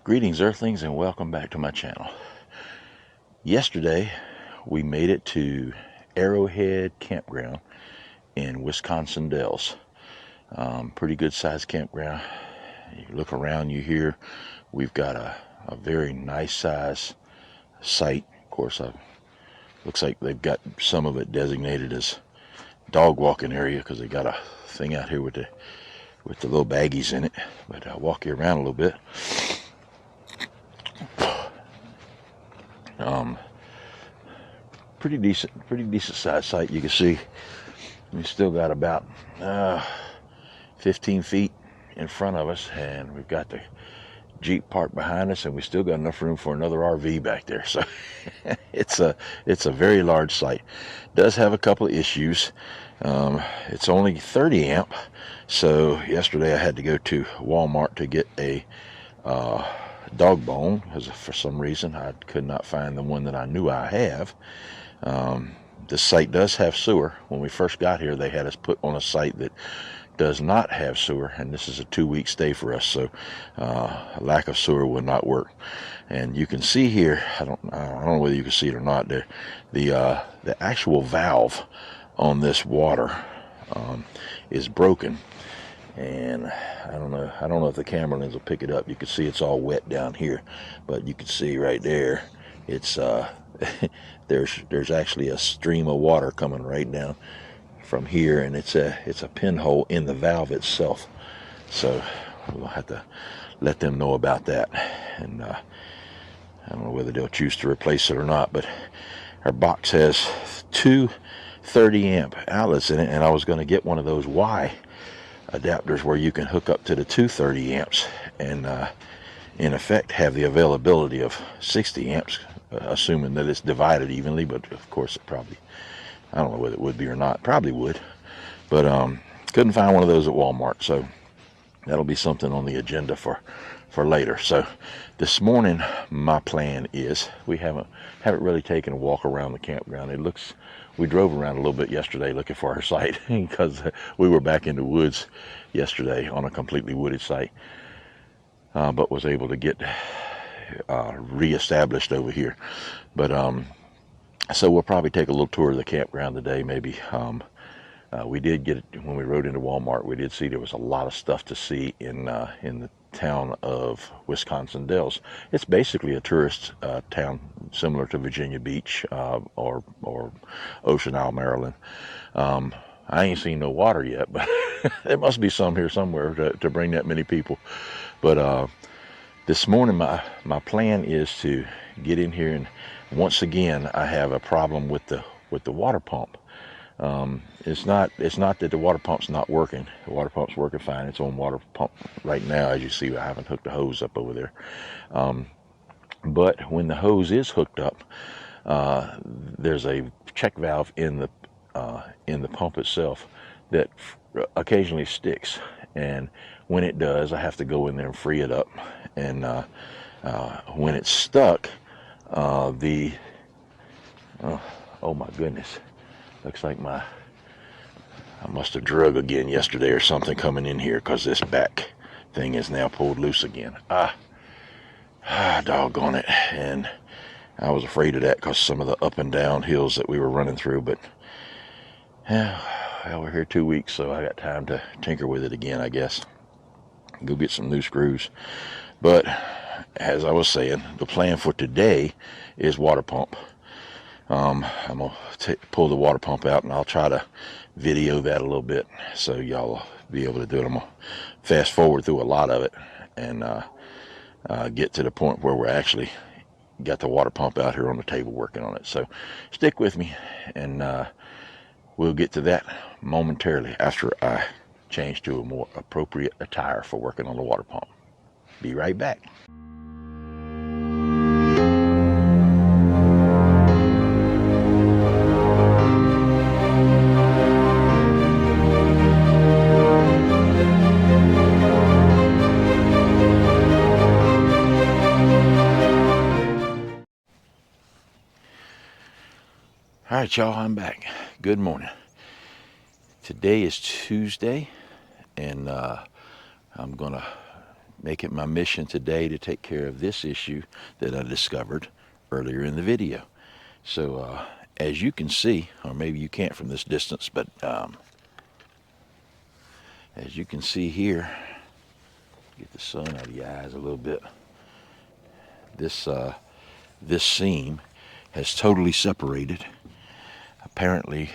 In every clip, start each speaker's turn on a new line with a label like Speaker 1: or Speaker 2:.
Speaker 1: Greetings Earthlings and welcome back to my channel. Yesterday we made it to Arrowhead Campground in Wisconsin Dells. Pretty good sized campground. You look around you here, we've got a very nice size site. Of course, looks like they've got some of it designated as dog walking area because they got a thing out here with the little baggies in it. But I'll walk you around a little bit. Pretty decent sized site. You can see we still got about 15 feet in front of us, and we've got the Jeep parked behind us, and we still got enough room for another RV back there. So it's a very large site. Does have a couple of issues. It's only 30 amp, so yesterday I had to go to Walmart to get a dog bone because for some reason I could not find the one that I knew I have. This site does have sewer. When we first got here, they had us put on a site that does not have sewer, and this is a 2-week stay for us, so a lack of sewer will not work. And you can see here, I don't know whether you can see it or not, the actual valve on this water is broken, and I don't know if the camera lens will pick it up. You can see it's all wet down here, but you can see right there, it's there's actually a stream of water coming right down from here, and it's a pinhole in the valve itself. So we'll have to let them know about that, and I don't know whether they'll choose to replace it or not. But our box has two 30 amp outlets in it, and I was going to get one of those Y adapters where you can hook up to the two 30 amps and in effect have the availability of 60 amps, assuming that it's divided evenly. But of course it probably, I don't know whether it would be or not. Probably would, but couldn't find one of those at Walmart, so that'll be something on the agenda for later. So this morning my plan is, we haven't really taken a walk around the campground. We drove around a little bit yesterday looking for our site because we were back in the woods yesterday on a completely wooded site, but was able to get reestablished over here. But so we'll probably take a little tour of the campground today, maybe. We did get it when we rode into Walmart. We did see there was a lot of stuff to see in the town of Wisconsin Dells. It's basically a tourist town, similar to Virginia Beach or Ocean Isle, Maryland. I ain't seen no water yet, but there must be some here somewhere to bring that many people. But this morning my plan is to get in here, and once again I have a problem with the water pump. It's not that the water pump's not working. The water pump's working fine. It's on water pump right now. As you see, I haven't hooked the hose up over there. But when the hose is hooked up, there's a check valve in the pump itself that occasionally sticks. And when it does, I have to go in there and free it up. And when it's stuck, oh my goodness. Looks like I must have drug again yesterday or something coming in here, because this back thing is now pulled loose again. Doggone it. And I was afraid of that because some of the up and down hills that we were running through. But well, we're here 2 weeks, so I got time to tinker with it again, I guess. Go get some new screws. But as I was saying, the plan for today is water pump. I'm going to pull the water pump out, and I'll try to video that a little bit so y'all will be able to do it. I'm going to fast forward through a lot of it and get to the point where we're actually got the water pump out here on the table working on it. So stick with me, and we'll get to that momentarily after I change to a more appropriate attire for working on the water pump. Be right back. All right, y'all, I'm back. Good morning. Today is Tuesday, and I'm gonna make it my mission today to take care of this issue that I discovered earlier in the video. So as you can see, or maybe you can't from this distance, but as you can see here, get the sun out of your eyes a little bit, this seam has totally separated. Apparently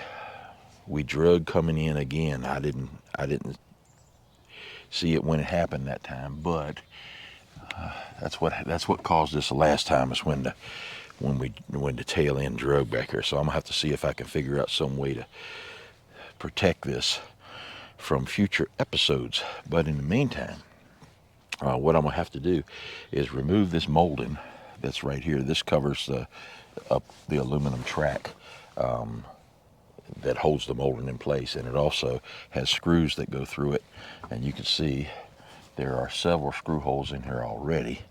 Speaker 1: we drug coming in again. I didn't see it when it happened that time, but that's what caused this the last time, is when the tail end drug back here. So I'm gonna have to see if I can figure out some way to protect this from future episodes. But in the meantime, what I'm gonna have to do is remove this molding that's right here. This covers the aluminum track that holds the molding in place, and it also has screws that go through it, and you can see there are several screw holes in here already.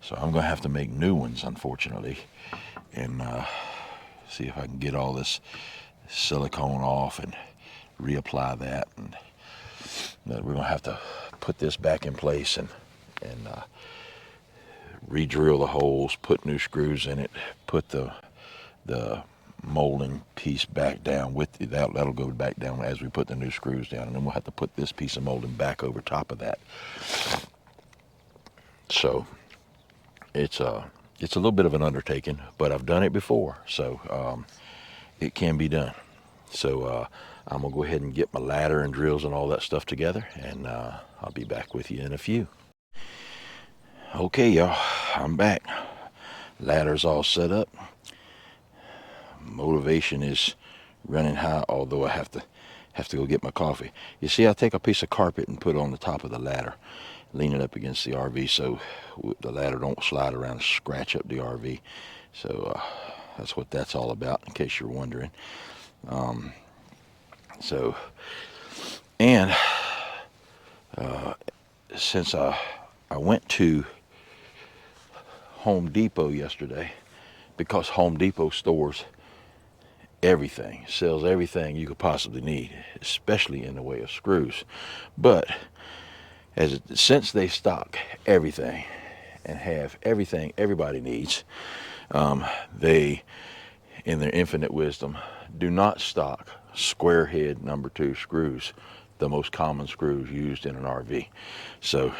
Speaker 1: So I'm gonna have to make new ones, unfortunately, and see if I can get all this silicone off and reapply that. And we're gonna have to put this back in place and re-drill the holes, put new screws in it, put the molding piece back down with that'll go back down as we put the new screws down, and then we'll have to put this piece of molding back over top of that. So it's a little bit of an undertaking, but I've done it before, so it can be done. So I'm gonna go ahead and get my ladder and drills and all that stuff together, and I'll be back with you in a few. Okay, y'all, I'm back. Ladder's all set up. Motivation is running high, although I have to go get my coffee. You see, I take a piece of carpet and put it on the top of the ladder, lean it up against the RV so the ladder don't slide around and scratch up the RV. So that's what that's all about, in case you're wondering. Since I went to Home Depot yesterday, because Home Depot stores everything, sells everything you could possibly need, especially in the way of screws. But since they stock everything and have everything everybody needs, they, in their infinite wisdom, do not stock square head number 2 screws, the most common screws used in an RV. So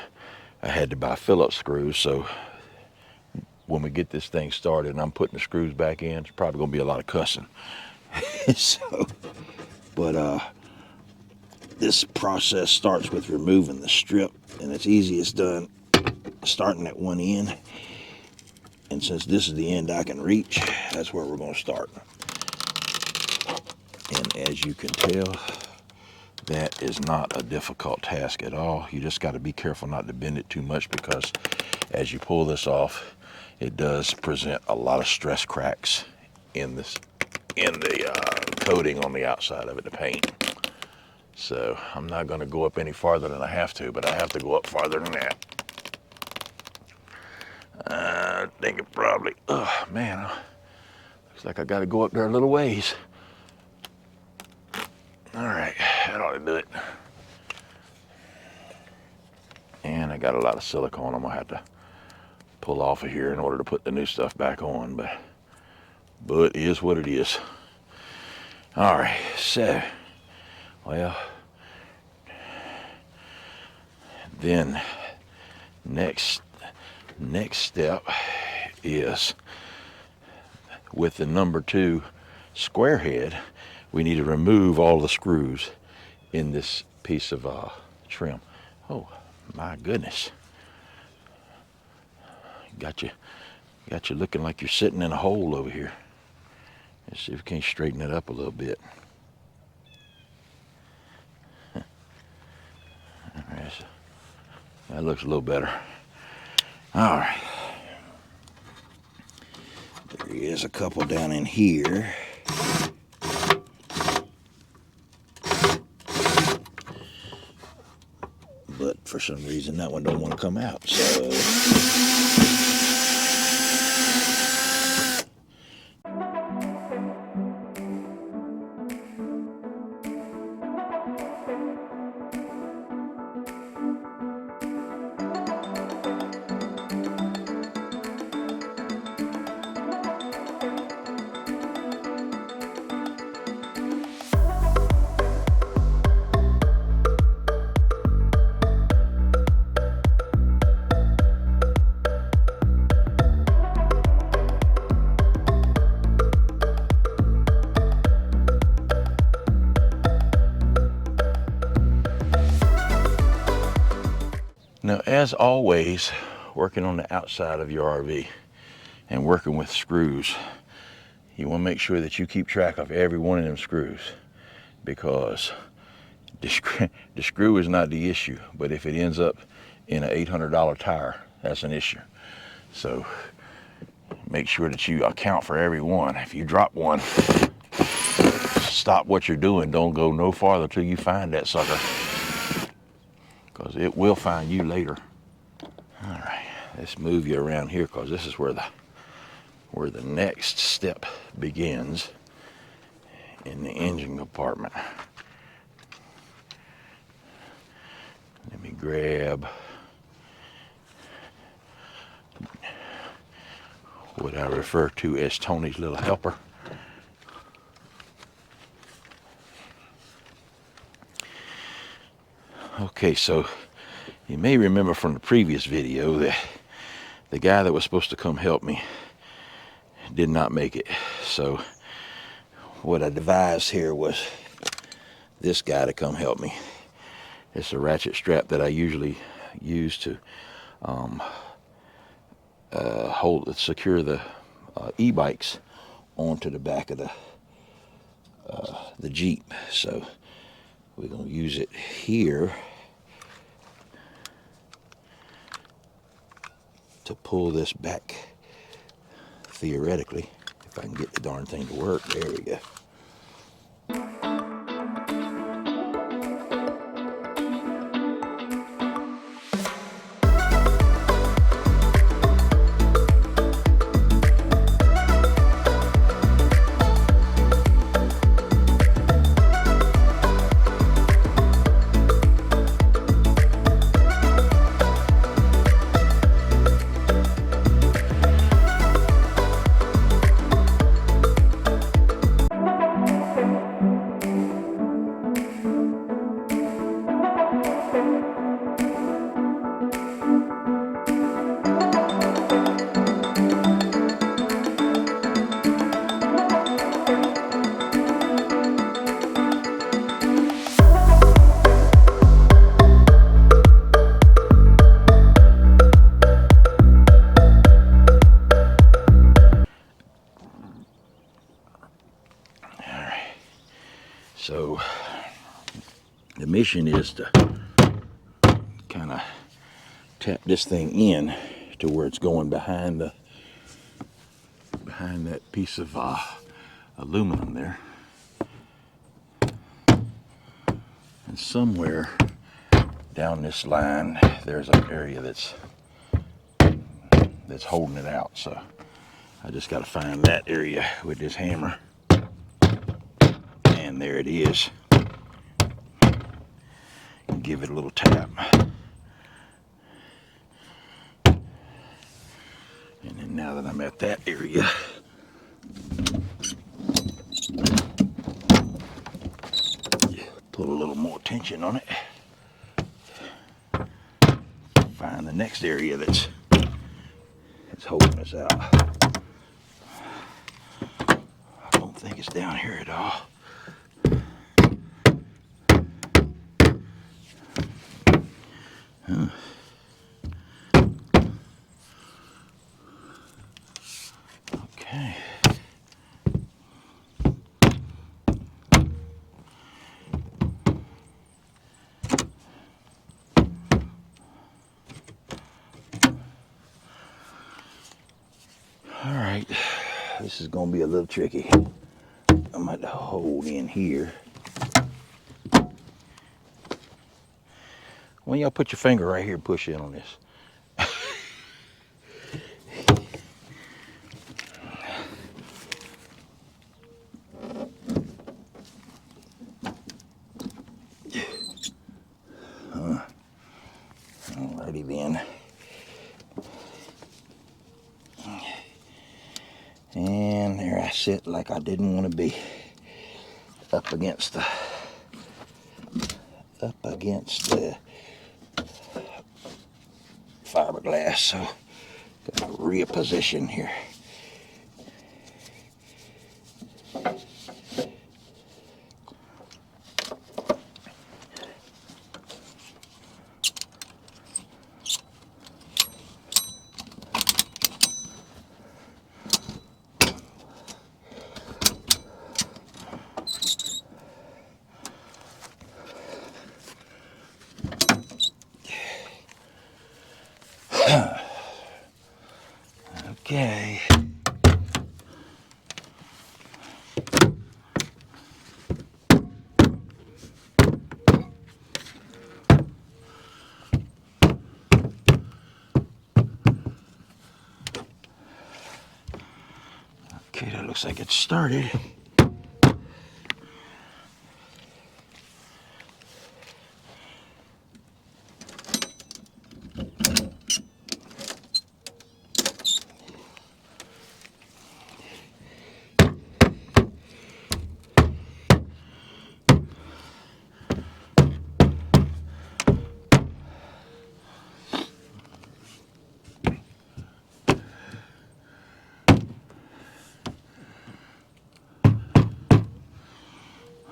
Speaker 1: I had to buy Phillips screws. So when we get this thing started and I'm putting the screws back in, it's probably gonna be a lot of cussing. This process starts with removing the strip, and it's easiest done starting at one end. And since this is the end I can reach, that's where we're going to start. And as you can tell, that is not a difficult task at all. You just got to be careful not to bend it too much, because as you pull this off, it does present a lot of stress cracks in the coating on the outside of it, the paint. So I'm not going to go up any farther than I have to, but I have to go up farther than that. I think it probably, oh man, looks like I got to go up there a little ways. All right, that ought to do it. And I got a lot of silicone I'm gonna have to pull off of here in order to put the new stuff back on, but it is what it is. All right, so, well, then next step is, with the number 2 square head, we need to remove all the screws in this piece of trim. Oh my goodness, got you looking like you're sitting in a hole over here. Let's see if we can't straighten it up a little bit. That looks a little better. All right. There is a couple down in here. But for some reason that one don't want to come out, so as always, working on the outside of your RV and working with screws, you want to make sure that you keep track of every one of them screws, because the screw is not the issue, but if it ends up in an $800 tire, that's an issue. So make sure that you account for every one. If you drop one, stop what you're doing. Don't go no farther till you find that sucker, because it will find you later. All right, let's move you around here, because this is where the next step begins in the engine compartment. Let me grab what I refer to as Tony's little helper. Okay, so you may remember from the previous video that the guy that was supposed to come help me did not make it. So what I devised here was this guy to come help me. It's a ratchet strap that I usually use to secure the e-bikes onto the back of the Jeep. So we're going to use it here to pull this back, theoretically, if I can get the darn thing to work. There we go. So the mission is to kind of tap this thing in to where it's going behind that piece of aluminum there, and somewhere down this line there's an area that's holding it out. So I just got to find that area with this hammer. And there it is. And give it a little tap. And then now that I'm at that area, put a little more tension on it. Find the next area that's holding us out. I don't think it's down here at all. Okay. All right, this is gonna be a little tricky. I'm going to hold in here. When y'all put your finger right here and push in on this. Alrighty then. And there I sit like I didn't want to be, up against the fiberglass. So got to reposition here. Okay. Okay, that looks like it's started.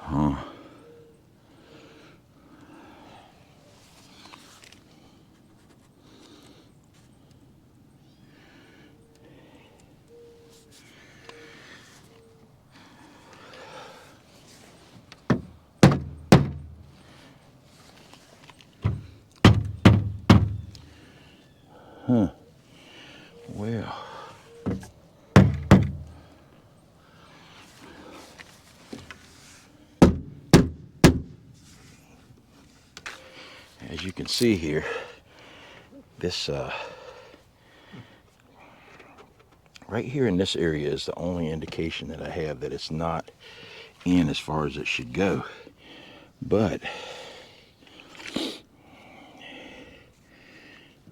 Speaker 1: Huh. Huh. Well. As you can see here, this right here in this area is the only indication that I have that it's not in as far as it should go. But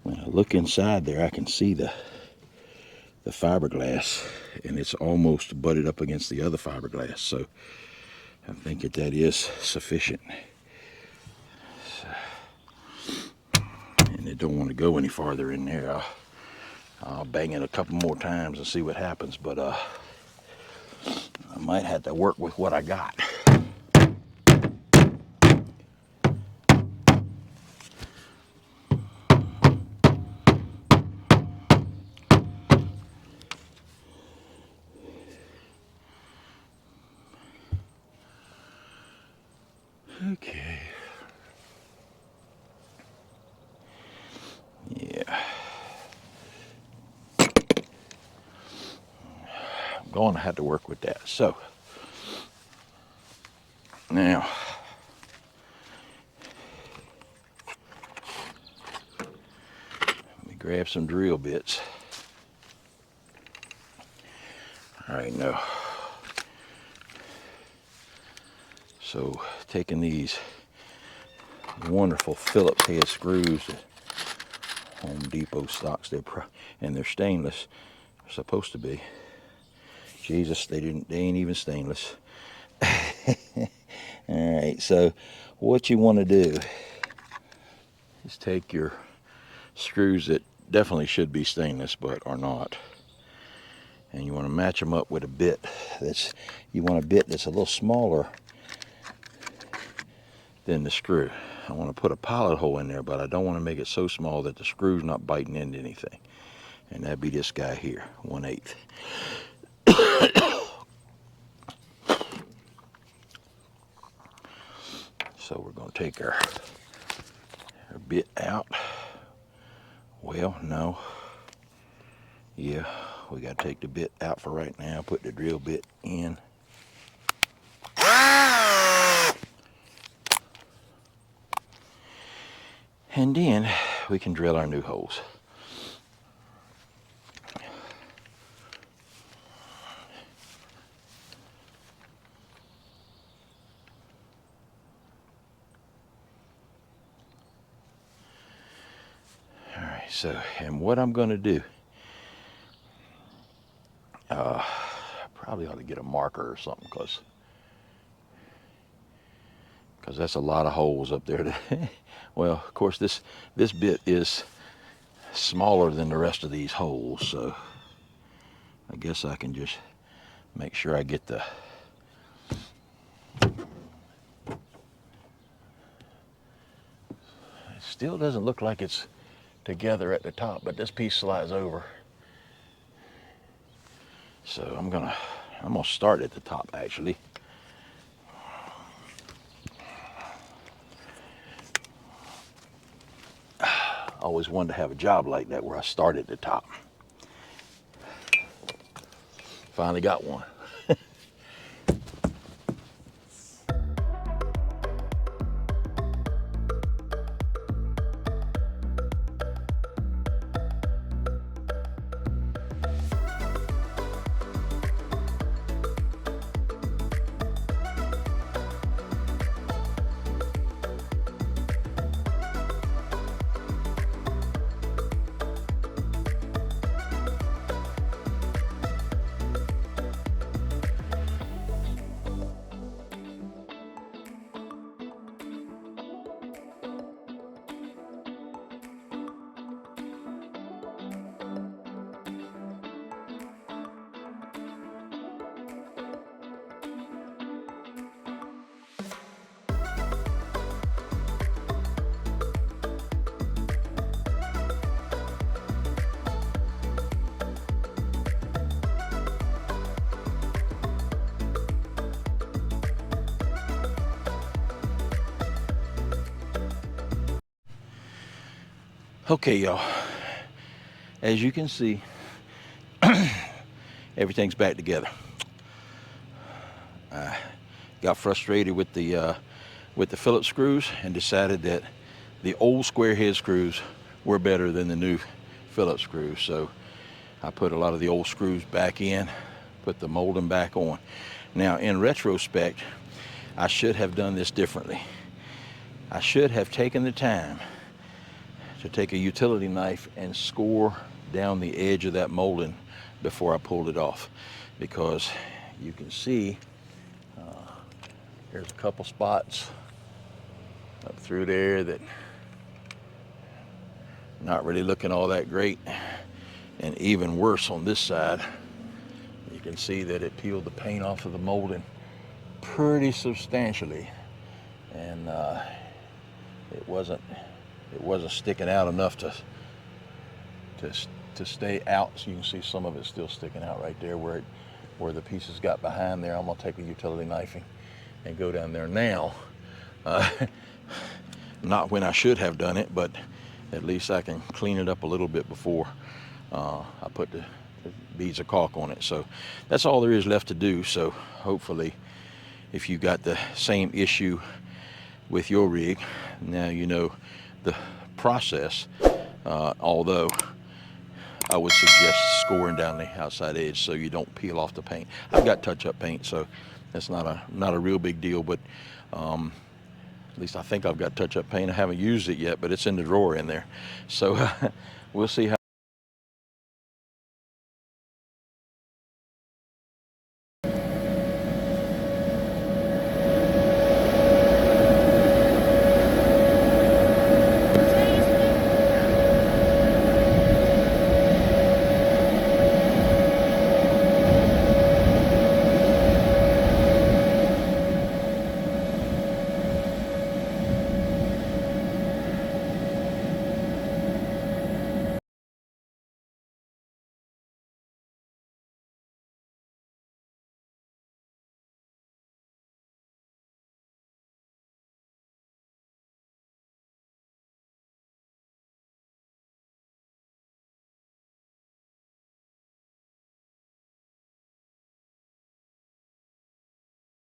Speaker 1: when I look inside there, I can see the fiberglass, and it's almost butted up against the other fiberglass. So I think that is sufficient. And it don't want to go any farther in there. I'll bang it a couple more times and see what happens, but I might have to work with what I got. Okay. Yeah. I'm going to have to work with that. So now let me grab some drill bits. All right, now. So taking these wonderful Phillips head screws that Home Depot stocks, and they're stainless. They're supposed to be. Jesus, they ain't even stainless. All right, so what you want to do is take your screws that definitely should be stainless but are not, and you want to match them up with a bit you want a bit that's a little smaller than the screw. I want to put a pilot hole in there, but I don't want to make it so small that the screw's not biting into anything. And that'd be this guy here, 1/8. So we're going to take our bit out. Well, no. Yeah, we got to take the bit out for right now. Put the drill bit in. And then we can drill our new holes. All right, so, and what I'm going to do, probably ought to get a marker or something, because that's a lot of holes up there. Well, of course, this bit is smaller than the rest of these holes, so I guess I can just make sure I get the it still doesn't look like it's together at the top, but this piece slides over. So I'm gonna start at the top, actually. I always wanted to have a job like that where I start at the top. Finally got one. Okay, y'all, as you can see, everything's back together. I got frustrated with the Phillips screws and decided that the old square head screws were better than the new Phillips screws. So I put a lot of the old screws back in, put the molding back on. Now, in retrospect, I should have done this differently. I should have taken the time to take a utility knife and score down the edge of that molding before I pulled it off, because you can see there's a couple spots up through there that not really looking all that great, and even worse on this side. You can see that it peeled the paint off of the molding pretty substantially, and it wasn't sticking out enough to stay out. So you can see some of it still sticking out right there where the pieces got behind there. I'm gonna take a utility knife and go down there now. Not when I should have done it, but at least I can clean it up a little bit before I put the beads of caulk on it. So that's all there is left to do. So hopefully, if you got the same issue with your rig, now you know the process, although I would suggest scoring down the outside edge so you don't peel off the paint. I've got touch-up paint, so that's not a real big deal, but at least I think I've got touch-up paint. I haven't used it yet, but it's in the drawer in there. So we'll see how